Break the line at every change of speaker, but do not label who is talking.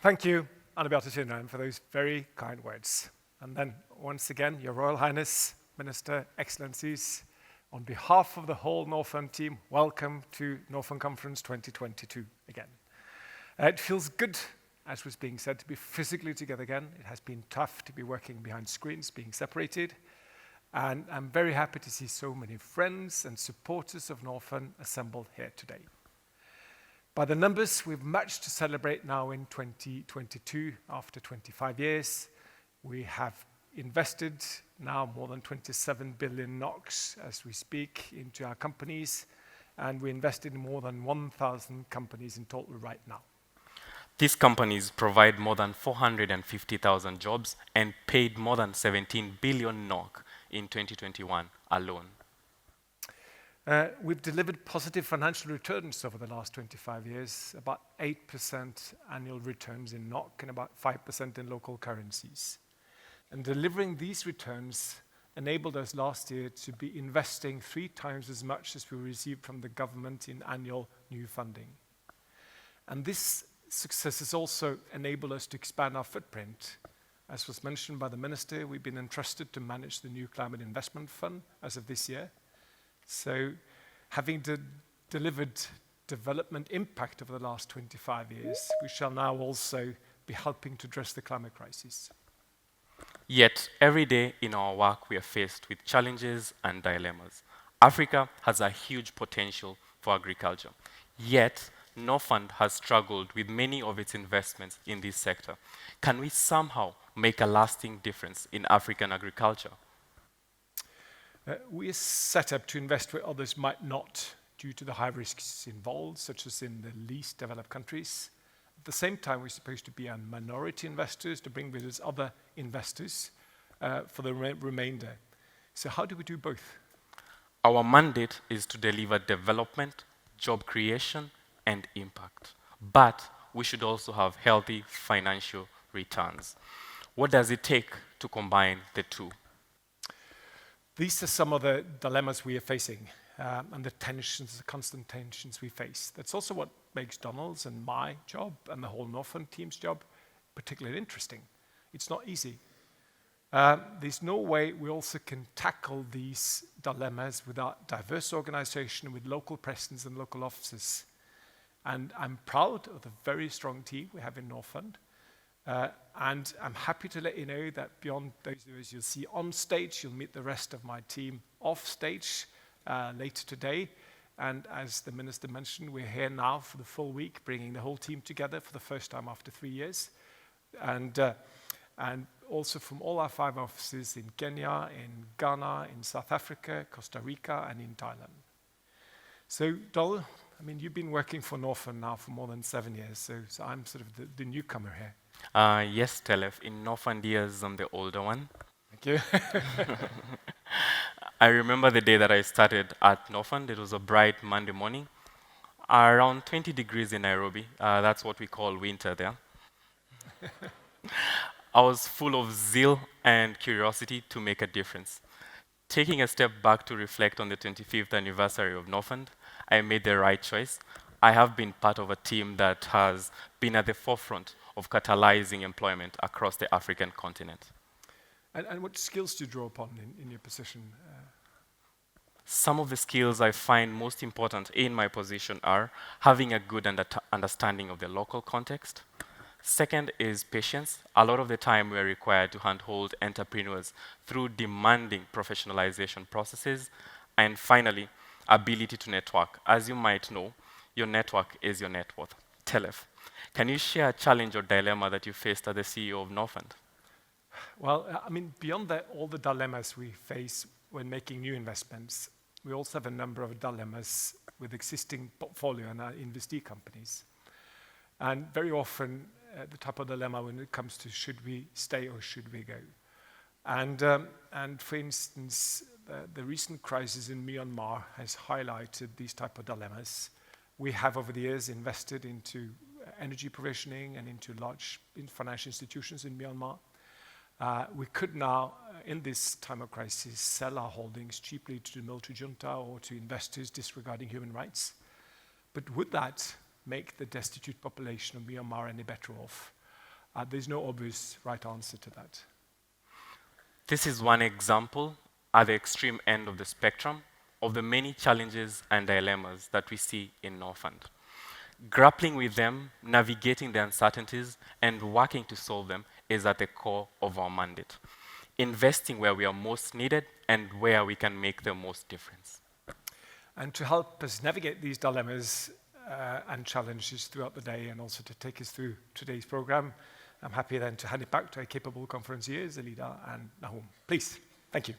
Thank you, Anne-Beate Sundheim, for those very kind words. And then, once again, Your Royal Highness, Minister, Excellencies, on behalf of the whole Norfund team, welcome to Norfund Conference 2022 again. It feels good, as was being said, to be physically together again. It has been tough to be working behind screens, being separated. And I'm very happy to see so many friends and supporters of Norfund assembled here today. By the numbers, we've much to celebrate now in 2022. After 25 years, we have invested now more than 27 billion NOK as we speak into our companies, and we invested in more than 1,000 companies in total right now.
These companies provide more than 450,000 jobs and paid more than 17 billion NOK in 2021 alone.
We've delivered positive financial returns over the last 25 years, about 8% annual returns in NOK and about 5% in local currencies. And delivering these returns enabled us last year to be investing 3 times as much as we received from the government in annual new funding. And this success has also enabled us to expand our footprint. As was mentioned by the Minister, we've been entrusted to manage the new Climate Investment Fund as of this year. So, having delivered development impact over the last 25 years, we shall now also be helping to address the climate crisis.
Yet, every day in our work, we are faced with challenges and dilemmas. Africa has a huge potential for agriculture. Yet, Norfund has struggled with many of its investments in this sector. Can we somehow make a lasting difference in African agriculture?
We are set up to invest where others might not, due to the high risks involved, such as in the least developed countries. At the same time, we're supposed to be a minority investors to bring with us other investors for the remainder. So how do we do both?
Our mandate is to deliver development, job creation, and impact. But we should also have healthy financial returns. What does it take to combine the two?
These are some of the dilemmas we are facing and the tensions, the constant tensions we face. That's also what makes Donald's and my job and the whole Norfund team's job particularly interesting. It's not easy. There's no way we also can tackle these dilemmas without diverse organization with local presence and local offices. And I'm proud of the very strong team we have in Norfund. And I'm happy to let you know that beyond those of us you'll see on stage, you'll meet the rest of my team off stage later today. And as the Minister mentioned, we're here now for the full week, bringing the whole team together for the first time after 3 years. And also from all our 5 offices in Kenya, in Ghana, in South Africa, Costa Rica, and in Thailand. So, Donald, I mean, you've been working for Norfund now for more than 7 years, so I'm sort of the newcomer here.
Yes, Tellef. In Norfund years, I'm the older one.
Thank you.
I remember the day that I started at Norfund. It was a bright Monday morning, around 20 degrees in Nairobi. That's what we call winter there. I was full of zeal and curiosity to make a difference. Taking a step back to reflect on the 25th anniversary of Norfund, I made the right choice. I have been part of a team that has been at the forefront of catalyzing employment across the African continent.
And what skills do you draw upon in your position?
Some of the skills I find most important in my position are having a good understanding of the local context. Second is patience. A lot of the time we are required to handhold entrepreneurs through demanding professionalization processes. And finally, ability to network. As you might know, your network is your net worth. Tellef, can you share a challenge or dilemma that you faced as the CEO of Norfund?
Well, I mean, beyond all the dilemmas we face when making new investments, we also have a number of dilemmas with existing portfolio and our investee companies. And very often, the type of dilemma when it comes to should we stay or should we go. And for instance, the recent crisis in Myanmar has highlighted these type of dilemmas. We have over the years invested into energy provisioning and into large financial institutions in Myanmar. We could now, in this time of crisis, sell our holdings cheaply to the military junta or to investors disregarding human rights. But would that make the destitute population of Myanmar any better off? There's no obvious right answer to that.
This is one example at the extreme end of the spectrum of the many challenges and dilemmas that we see in Norfund. Grappling with them, navigating the uncertainties, and working to solve them is at the core of our mandate. Investing where we are most needed and where we can make the most difference.
And to help us navigate these dilemmas and challenges throughout the day, and also to take us through today's program, I'm happy then to hand it back to our capable conferenciers, Elida and Nahum. Please, thank you.